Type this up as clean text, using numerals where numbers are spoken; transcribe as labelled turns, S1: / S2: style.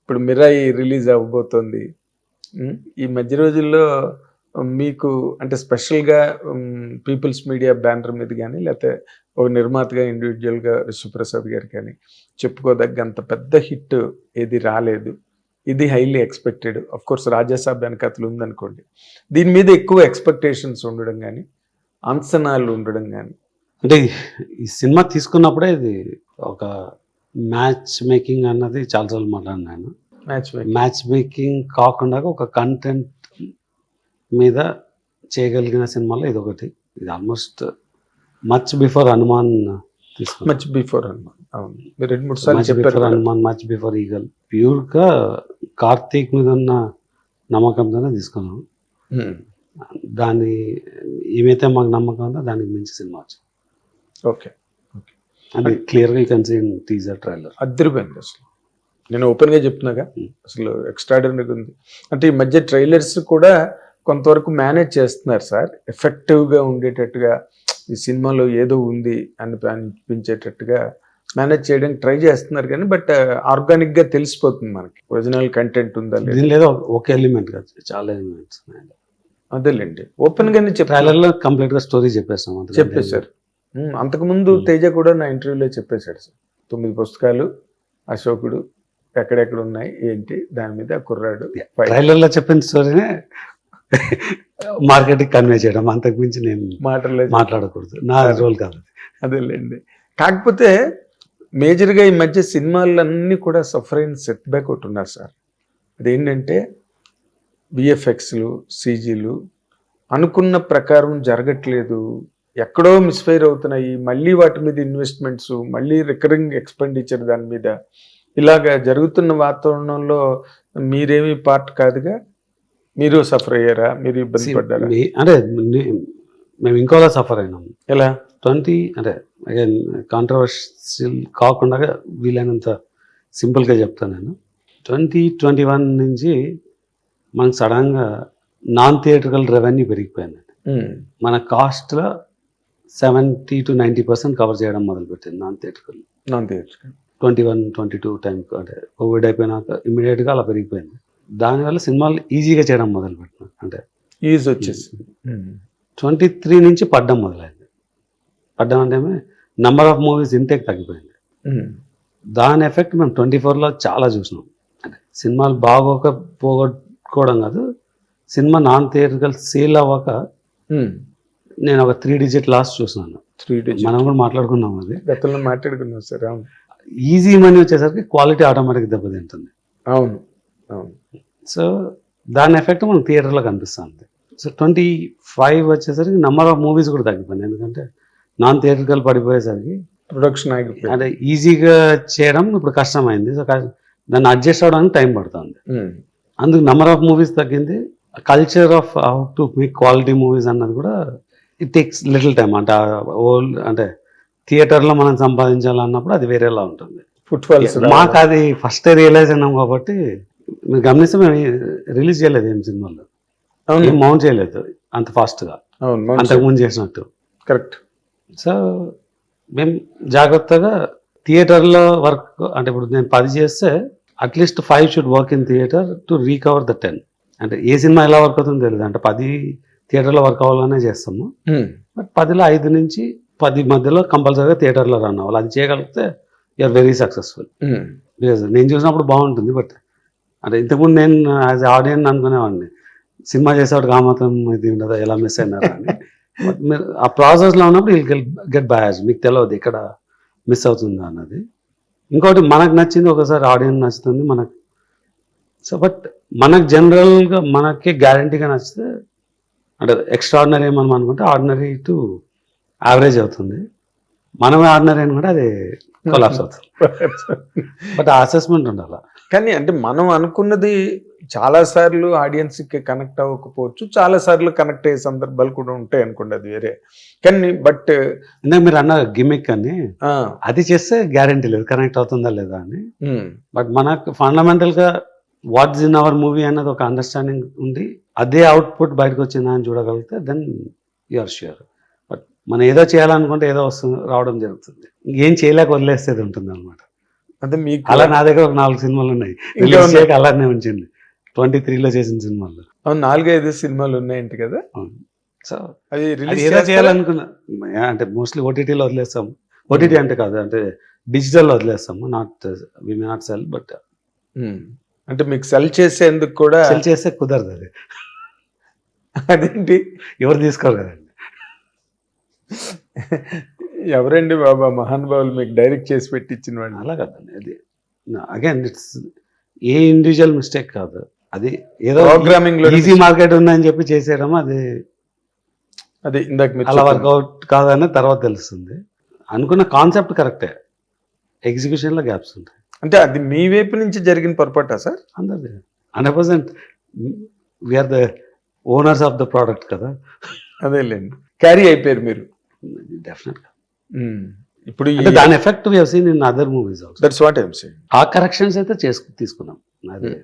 S1: ఇప్పుడు 'మిరాయి' రిలీజ్ అవ్వబోతోంది. ఈ మధ్య రోజుల్లో మీకు అంటే స్పెషల్‌గా పీపుల్స్ మీడియా బ్యానర్ మీద గాని, లేతే ఒక నిర్మాతగా ఇండివిడ్యుయల్‌గా 'విశ్వప్రసాద్' గారు కానీ చెప్పుకోదగ్గంత పెద్ద హిట్ ఏది రాలేదు. ఇది హైలీ ఎక్స్‌పెక్టెడ్. ఆఫ్‌కోర్స్ 'రాజాసాబ్' వెనకాతల ఉందనుకోండి. దీని మీద ఎక్కువ ఎక్స్‌పెక్టేషన్స్ ఉండడం గాని, అంచనాలు ఉండడం గాని.
S2: అంటే ఈ సినిమా తీసుకున్నప్పుడే ఇది ఒక మ్యాచ్ మేకింగ్ అన్నది చాలా సార్లు మాట్లాడినాను. మ్యాచ్ మేకింగ్ కాకుండా ఒక కంటెంట్ మీద చేయగలిగిన సినిమాలో ఇదొకటి. ఇది ఆల్మోస్ట్ మచ్ బిఫోర్ హనుమాన్ తీసుకున్నాను.
S1: Much before Hanuman. అవును. మీరు 2, 3 సార్లు
S2: మచ్
S1: చెప్పారు
S2: బిఫోర్
S1: కదా.
S2: Hanuman, much before eagle. ప్యూర్‌గా కార్తీక్ మీద ఉన్న నమ్మకంతోనే తీసుకున్నాం.
S1: హ్మ్.
S2: దాన్ని ఏమైతే మాకు నమ్మకం ఉందో దానికి మించి సినిమా వచ్చింది.
S1: ఓకే.
S2: అది క్లియర్‌గా you can see in teaser trailer.
S1: అదిరిపోయింది అసలు. నేను ఓపెన్‌గా చెప్తున్నాగా. అసలు ఎక్స్ట్రాడినరీగా ఉంది. అంటే ఈ మధ్య ట్రైలర్స్ కూడా కొంతవరకు మేనేజ్ చేస్తున్నారు సార్. ఎఫెక్టివ్‌గా ఉండేటట్టుగా ఈ సినిమాలో ఏదో ఉంది అనిపించేటట్టుగా మేనేజ్ చేయడానికి ట్రై చేస్తున్నారు కానీ బట్ ఆర్గానిక్‌గా తెలిసిపోతుంది మనకి. ఒరిజినల్ కంటెంట్ ఉందా లేదా.
S2: దీని లేదా ఒక ఎలిమెంట్ కాదు, చాలా ఎలిమెంట్స్ ఉన్నాయి.
S1: అదేలేండి. ఓపెన్‌గానే
S2: ట్రైలర్‌లో కంప్లీట్‌గా స్టోరీ చెప్పేస్తాం.
S1: చెప్పేశారు. అంతకుముందు తేజ కూడా నా ఇంటర్వ్యూలో చెప్పేశాడు సార్. 9 పుస్తకాలు, అశోకుడు ఎక్కడెక్కడ ఉన్నాయి ఏంటి దాని మీద కుర్రాడు.
S2: ట్రైలర్లో చెప్పిన స్టోరీనే మార్కెట్కి కన్వే చేయడం, అంతకు మించి నేను మాట్లాడకూడదు, నా రోల్ కాదు.
S1: అదేలేండి. కాకపోతే మేజర్గా ఈ మధ్య సినిమాలన్నీ కూడా సఫర్ అయిన సెట్ బ్యాక్ ఒకటి ఉన్నారు సార్. అదేంటంటే విఎఫ్ఎక్స్లు, సీజీలు అనుకున్న ప్రకారం జరగట్లేదు, ఎక్కడో మిస్ఫైర్ అవుతున్నాయి, మళ్ళీ వాటి మీద ఇన్వెస్ట్మెంట్స్, మళ్ళీ రికరింగ్ ఎక్స్పెండిచర్ దాని మీద ఇలాగా జరుగుతున్న వాతావరణంలో మీరేమీ పార్ట్ కాదుగా. మీరు సఫర్ అయ్యారా, మీరు ఇబ్బంది పడ్డారా?
S2: అంటే మేము ఇంకోలా సఫర్ అయినాం.
S1: ఎలా?
S2: అంటే అగైన్ కాంట్రవర్షియల్ కాకుండా వీలైనంత సింపుల్గా చెప్తాను నేను. 2021 నుంచి మనకు సడన్గా నాన్ థియేట్రికల్ రెవెన్యూ పెరిగిపోయింది. మన కాస్ట్లో 70 to 90% కవర్ చేయడం మొదలుపెట్టింది నాన్ థియేట్రికల్. 21, 22 టైం అంటే కోవిడ్ అయిపోయినాక ఇమీడియట్గా అలా పెరిగిపోయింది. దానివల్ల సినిమాలు ఈజీగా చేయడం మొదలుపెట్టినాం. అంటే
S1: ఈజీ వచ్చేసి
S2: 23 నుంచి పడ్డం మొదలైంది. పడ్డం అంటే నెంబర్ ఆఫ్ మూవీస్ ఇంటేక్ తగ్గిపోయింది. దాని ఎఫెక్ట్ మేము 24లో చాలా చూసినాం. అంటే సినిమాలు బాగోక పోగొట్టుకోవడం కాదు, సినిమా నాన్ థియేట్రికల్ సేల్ అవ్వక నేను ఒక 3 digit లాస్ చూసినాను.
S1: 3 digit
S2: మనం కూడా మాట్లాడుకున్నాం, అది
S1: గతంలో మాట్లాడుకున్నాం సార్. అవును.
S2: ఈజీ మనీ వచ్చేసరికి క్వాలిటీ ఆటోమేటిక్ దెబ్బతింటుంది.
S1: అవును అవును.
S2: సో దాని ఎఫెక్ట్ మనకు థియేటర్లో కనిపిస్తుంది. సో 25 వచ్చేసరికి నెంబర్ ఆఫ్ మూవీస్ కూడా తగ్గిపోయింది. ఎందుకంటే నాన్ థియేటర్కల్ పడిపోయేసరికి
S1: ప్రొడక్షన్ ఆగిపోయింది.
S2: అంటే ఈజీగా చేయడం ఇప్పుడు కష్టమైంది. సో దాన్ని అడ్జస్ట్ అవ్వడానికి టైం పడుతుంది. అందుకు నెంబర్ ఆఫ్ మూవీస్ తగ్గింది. Culture of how to make quality movies అన్నది కూడా ఇట్ టేక్స్ లిటిల్ టైం. అంటే థియేటర్లో మనం సంపాదించాలన్నప్పుడు అది వేరేలా ఉంటుంది.
S1: ఫుట్ఫాల్స్
S2: మాకు అది ఫస్ట్ రియలైజ్ అయినాం కాబట్టి. మీరు గమనిస్తే మేము రిలీజ్ చేయలేదు ఏం సినిమాలో, ఏం మౌంట్ చేయలేదు అంత ఫాస్ట్గా అంతకుముందు చేసినట్టు.
S1: కరెక్ట్.
S2: సో మేము జాగ్రత్తగా థియేటర్లో వర్క్, అంటే ఇప్పుడు నేను 10 చేస్తే at least 5 should work in theatre to recover the 10. అంటే ఏ సినిమా ఎలా వర్క్ అవుతుందో తెలియదు. అంటే 10 థియేటర్లో వర్క్ అవ్వాలనే చేస్తాము. బట్ 10లో 5 నుంచి 10 మధ్యలో కంపల్సరీగా థియేటర్లో రన్ అవ్వాలి. అది చేయగలిగితే యూఆర్ వెరీ సక్సెస్ఫుల్. బికాజ్ నేను చూసినప్పుడు బాగుంటుంది. బట్ అంటే ఇంతకుముందు నేను యాజ్ ఆడియన్స్ అనుకునేవాడిని, సినిమా చేసేవాడికి ఆ మాత్రం ఇది ఉండదు, ఎలా మిస్ అయినారా అని. బట్ మీరు ఆ ప్రాసెస్లో ఉన్నప్పుడు విల్ గెట్ బయాస్. మీకు తెలియదు ఇక్కడ మిస్ అవుతుందా అన్నది. ఇంకోటి మనకు నచ్చింది ఒకసారి ఆడియన్స్ నచ్చుతుంది మనకు. సో బట్ మనకు జనరల్గా మనకి గ్యారంటీగా నచ్చితే, అంటే ఎక్స్ట్రాడినరీ ఏమని అనుకుంటే ఆర్డినరీ టు యావరేజ్ అవుతుంది. మనమే ఆర్డినరీ అనుకుంటే అది కొలాప్స్ అవుతుంది. బట్ ఆ అసెస్మెంట్ ఉండాలి.
S1: కానీ అంటే మనం అనుకున్నది చాలాసార్లు ఆడియన్స్కి కనెక్ట్ అవ్వకపోవచ్చు, చాలాసార్లు కనెక్ట్ అయ్యే సందర్భాలు కూడా ఉంటాయి అనుకోండి, అది వేరే. కానీ బట్
S2: ఇందాక మీరు అన్న గిమిక్ అని, అది చేస్తే గ్యారంటీ లేదు కనెక్ట్ అవుతుందా లేదా అని. బట్ మనకు ఫండమెంటల్గా వాట్స్ ఇన్ అవర్ మూవీ అన్నది ఒక అండర్స్టాండింగ్ ఉండి అదే అవుట్పుట్ బయటకు వచ్చిందా అని చూడగలిగితే then you are sure. But మనం ఏదో చేయాలనుకుంటే ఏదో వస్తుంది, రావడం జరుగుతుంది. ఏం చేయలేక వదిలేస్తేది ఉంటుంది అనమాట.
S1: అంటే మీకు
S2: అలా నా దగ్గర ఒక 4 సినిమాలు ఉన్నాయి.
S1: ఇంకా
S2: రిలీజ్
S1: ఉన్నాయి.
S2: చేయక అలానే ఉంచింది. 23లో చేసిన సినిమాలు.
S1: అవును, 4-5 సినిమాలు ఉన్నాయంట కదా,
S2: సో
S1: అది
S2: అది
S1: రిలీజ్
S2: ఏదో చేయాలనుకున్నా. అంటే మోస్ట్లీ ఓటీటీలో వదిలేస్తాం. ఓటీటీ అంటే కాదు, అంటే డిజిటల్లో వదిలేస్తాము. వి మే నాట్ సెల్, బట్
S1: అంటే మీకు సెల్ చేసేందుకు కూడా
S2: సెల్ చేస్తే కుదరదు. అది
S1: అదేంటి,
S2: ఎవరు తీసుకోరు కదండి.
S1: ఎవరండి బాబా మహానుభావులు మీకు డైరెక్ట్ చేసి పెట్టించిన వాళ్ళు?
S2: అలా కాదండి. అది again it's a individual mistake కాదు. అది ఏదో
S1: ప్రోగ్రామింగ్ లో
S2: ఈజీ మార్కెట్ ఉందని చెప్పి చేసేయడం, అది
S1: అదే ఇందాక మీరు
S2: అలా
S1: చెప్పిన-
S2: వర్కౌట్ కాదని తర్వాత తెలుస్తుంది. అనుకున్న కాన్సెప్ట్ కరెక్టే, ఎగ్జిక్యూషన్లో గ్యాప్స్ ఉంటాయి.
S1: అంటే అది మీ వైపు నుంచి జరిగిన పొరపాటా సార్?
S2: అందరిది 100% we're the owners of the product కదా.
S1: అదేలేండి, క్యారీ అయిపోయారు మీరు.
S2: డెఫినెట్గా.
S1: ఇప్పుడు
S2: అంటే దాని effect we have seen in other movies also.
S1: That's what I'm saying.
S2: ఆ కరెక్షన్స్ అయితే తీసుకున్నాం. అది